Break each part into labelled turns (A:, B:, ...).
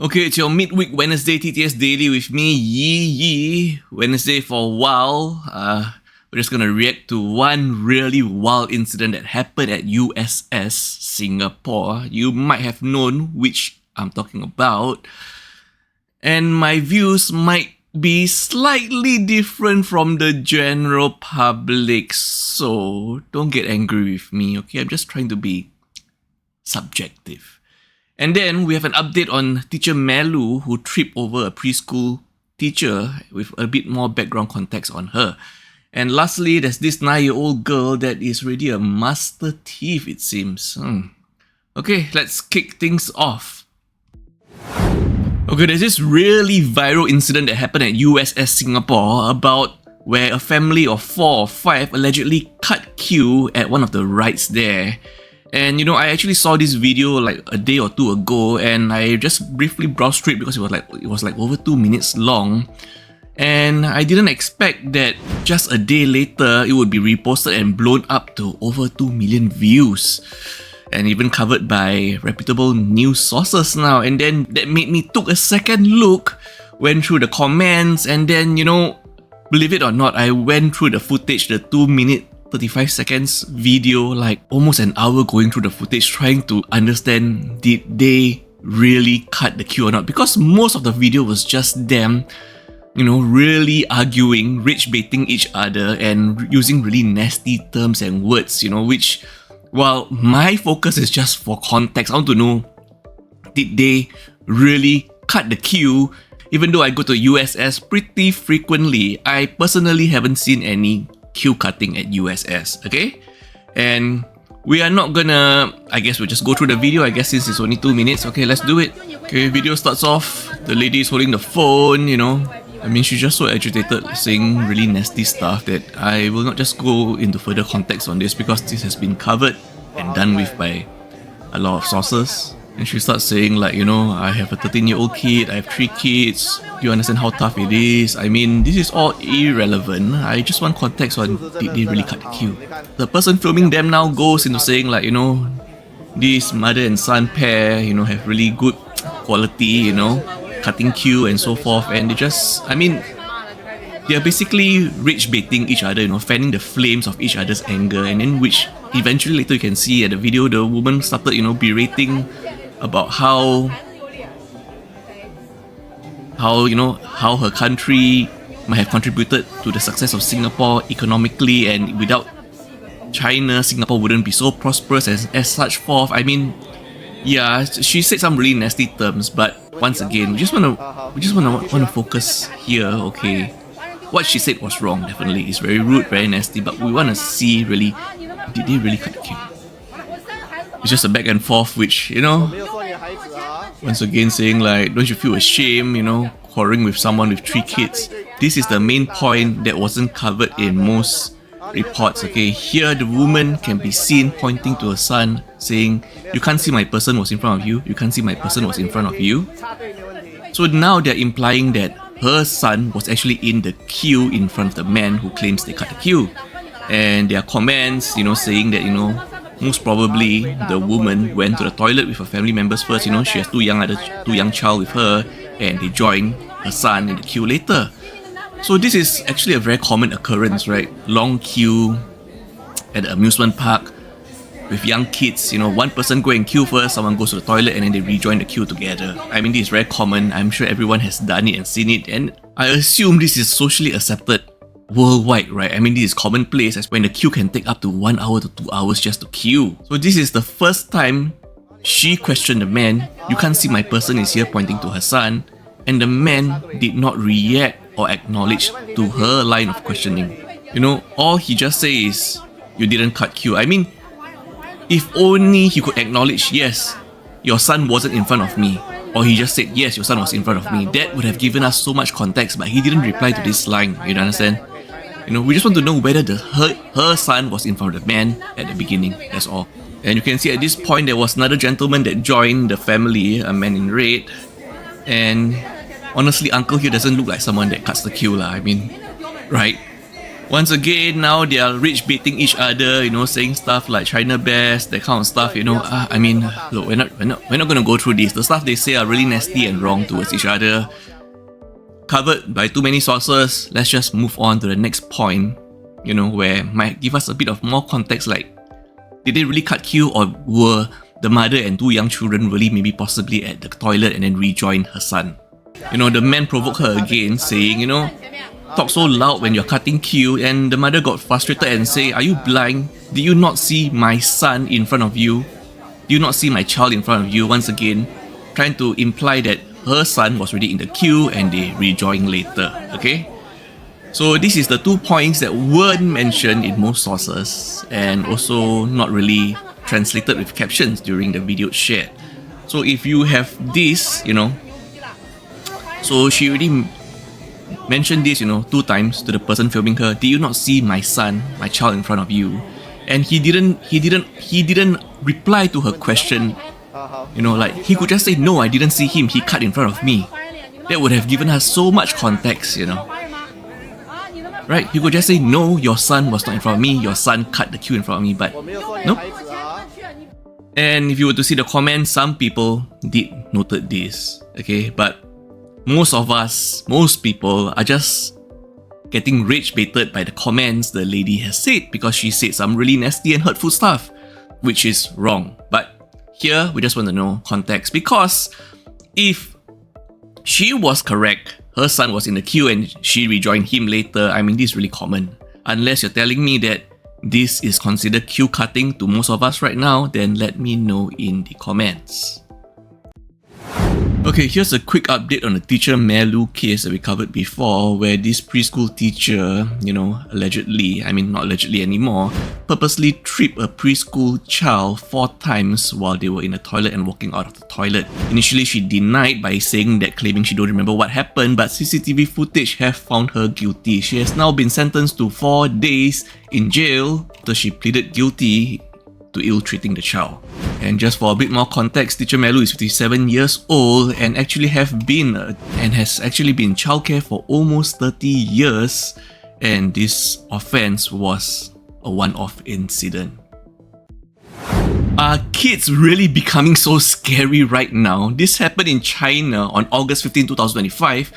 A: Okay, it's your midweek Wednesday TTS Daily with me, Yee. Wednesday for a while. We're just gonna react to one really wild incident that happened at USS Singapore. You might have known which I'm talking about. And my views might be slightly different from the general public, so don't get angry with me, okay? I'm just trying to be subjective. And then we have an update on teacher Melu, who tripped over a preschool teacher, with a bit more background context on her. And lastly, there's this 9-year-old girl that is really a master thief, it seems. Okay, let's kick things off. Okay, there's this really viral incident that happened at USS Singapore about where a family of 4 or 5 allegedly cut queue at one of the rides there. And I actually saw this video like a day or two ago, and I just briefly browsed through it because it was like over 2 minutes long. And I didn't expect that just a day later it would be reposted and blown up to over 2 million views, and even covered by reputable news sources now. And then that made me took a second look, went through the comments, and then believe it or not, I went through the footage, the 2-minute 35 seconds video, like almost an hour going through the footage, trying to understand did they really cut the queue or not, because most of the video was just them really arguing, rage baiting each other and using really nasty terms and words, which, while my focus is just for context, I want to know, did they really cut the queue? Even though I go to USS pretty frequently, I personally haven't seen any queue cutting at USS, okay? And we are not gonna, I guess we'll just go through the video. I guess since it's only 2 minutes. Okay, let's do it. Okay, video starts off, the lady is holding the phone, I mean, she's just so agitated, saying really nasty stuff that I will not just go into further context on this, because this has been covered and done with by a lot of sources. And she starts saying like, I have a 13-year-old kid, I have 3 kids, do you understand how tough it is? I mean, this is all irrelevant. I just want context on did they really cut the queue. The person filming them now goes into saying like, this mother and son pair, have really good quality, cutting queue and so forth. And they just, I mean, they're basically rage baiting each other, fanning the flames of each other's anger. And then which eventually later you can see at the video, the woman started, berating about how her country might have contributed to the success of Singapore economically, and without China, Singapore wouldn't be so prosperous as such forth. I mean, yeah, she said some really nasty terms, but once again, we just wanna focus here, okay? What she said was wrong, definitely. It's very rude, very nasty, but we wanna see really, did they really cut the queue? It's just a back and forth, which, once again saying like, don't you feel ashamed, quarreling with someone with 3 kids? This is the main point that wasn't covered in most reports, okay? Here, the woman can be seen pointing to her son, saying, you can't see my person was in front of you, you can't see my person was in front of you. So now they're implying that her son was actually in the queue in front of the man who claims they cut the queue. And there are comments, saying that, most probably the woman went to the toilet with her family members first, she has two young child with her, and they joined her son in the queue later. So this is actually a very common occurrence, right? Long queue at the amusement park with young kids, one person go and queue first, someone goes to the toilet, and then they rejoin the queue together. I mean, this is very common. I'm sure everyone has done it and seen it, and I assume this is socially accepted worldwide, right? I mean, this is commonplace, as when the queue can take up to 1 hour to 2 hours just to queue. So this is the first time she questioned the man. You can't see my person is here, pointing to her son, and the man did not react or acknowledge to her line of questioning. All he just says is, you didn't cut queue. I mean, if only he could acknowledge, yes, your son wasn't in front of me, or he just said, yes, your son was in front of me, that would have given us so much context, but he didn't reply to this line, you understand? We just want to know whether her son was in front of the man at the beginning, that's all. And you can see at this point there was another gentleman that joined the family, a man in red. And honestly, uncle here doesn't look like someone that cuts the queue, I mean, right? Once again, now they are rage baiting each other, saying stuff like China best, that kind of stuff, I mean, look, we're we're not gonna go through this. The stuff they say are really nasty and wrong towards each other. Covered by too many sources. Let's just move on to the next point, where might give us a bit of more context, like, did they really cut queue, or were the mother and two young children really maybe possibly at the toilet and then rejoined her son? The man provoked her again, saying, talk so loud when you're cutting queue, and the mother got frustrated and say, are you blind? Did you not see my son in front of you? Do you not see my child in front of you? Once again, trying to imply that her son was already in the queue and they rejoined later, okay? So this is the 2 points that weren't mentioned in most sources and also not really translated with captions during the video shared. So if you have this, so she already mentioned this, 2 times to the person filming her. Did you not see my son, my child in front of you? And he didn't reply to her question. Like, he could just say, no, I didn't see him, he cut in front of me. That would have given us so much context, Right? He could just say, no, your son was not in front of me, your son cut the queue in front of me, but nope. And if you were to see the comments, some people did noted this, okay? But most people are just getting rage baited by the comments the lady has said, because she said some really nasty and hurtful stuff, which is wrong. But here, we just want to know context, because if she was correct, her son was in the queue and she rejoined him later, I mean, this is really common. Unless you're telling me that this is considered queue cutting to most of us right now, then let me know in the comments. Okay, here's a quick update on the teacher Melu case that we covered before, where this preschool teacher, allegedly, I mean not allegedly anymore, purposely tripped a preschool child 4 times while they were in the toilet and walking out of the toilet. Initially, she denied by claiming she don't remember what happened, but CCTV footage have found her guilty. She has now been sentenced to 4 days in jail after she pleaded guilty to ill-treating the child. And just for a bit more context, teacher Melu is 57 years old and has actually been childcare for almost 30 years, and this offense was a one-off incident. Are kids really becoming so scary right now? This happened in China on August 15, 2025,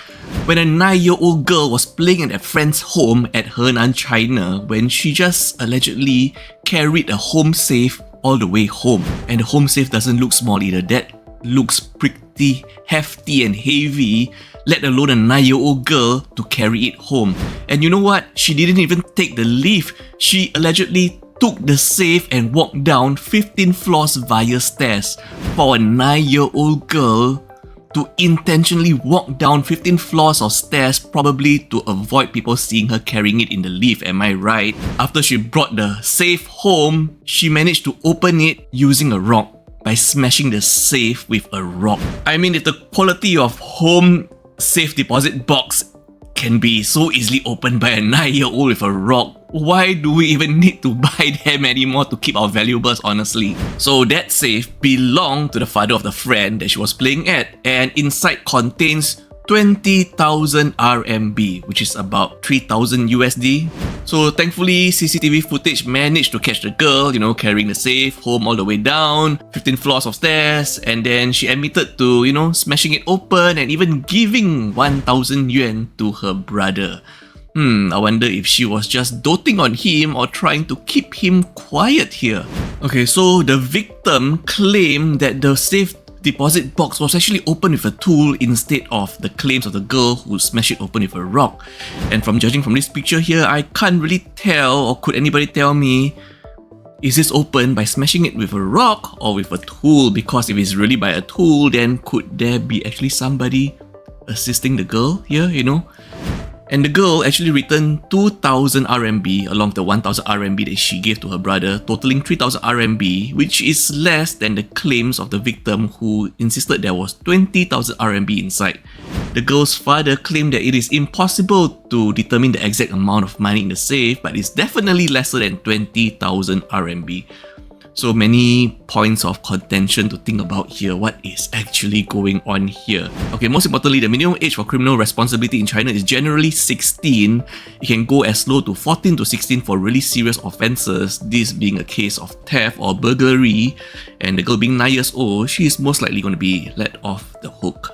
A: when a 9-year-old girl was playing at a friend's home at Henan, China, when she just allegedly carried a home safe all the way home. And the home safe doesn't look small either. That looks pretty hefty and heavy, let alone a 9-year-old girl to carry it home. And you know what? She didn't even take the lift. She allegedly took the safe and walked down 15 floors via stairs. For a 9-year-old girl to intentionally walk down 15 floors of stairs, probably to avoid people seeing her carrying it in the lift, am I right? After she brought the safe home, she managed to open it using a rock, by smashing the safe with a rock. I mean, if the quality of home safe deposit box can be so easily opened by a 9-year-old with a rock, why do we even need to buy them anymore to keep our valuables, honestly? So that safe belonged to the father of the friend that she was playing at, and inside contains 20,000 RMB, which is about 3,000 USD. So thankfully, CCTV footage managed to catch the girl, carrying the safe home all the way down 15 floors of stairs, and then she admitted to, smashing it open and even giving 1,000 yuan to her brother. I wonder if she was just doting on him or trying to keep him quiet here. Okay, so the victim claimed that the safe deposit box was actually opened with a tool instead of the claims of the girl who smashed it open with a rock. And from judging from this picture here, I can't really tell, or could anybody tell me, is this opened by smashing it with a rock or with a tool? Because if it's really by a tool, then could there be actually somebody assisting the girl here, And the girl actually returned 2,000 RMB along the 1,000 RMB that she gave to her brother, totaling 3,000 RMB, which is less than the claims of the victim, who insisted there was 20,000 RMB inside. The girl's father claimed that it is impossible to determine the exact amount of money in the safe, but it's definitely lesser than 20,000 RMB. So many points of contention to think about here. What is actually going on here? Okay, most importantly, the minimum age for criminal responsibility in China is generally 16. It can go as low to 14 to 16 for really serious offences, this being a case of theft or burglary, and the girl being 9 years old, she is most likely going to be let off the hook.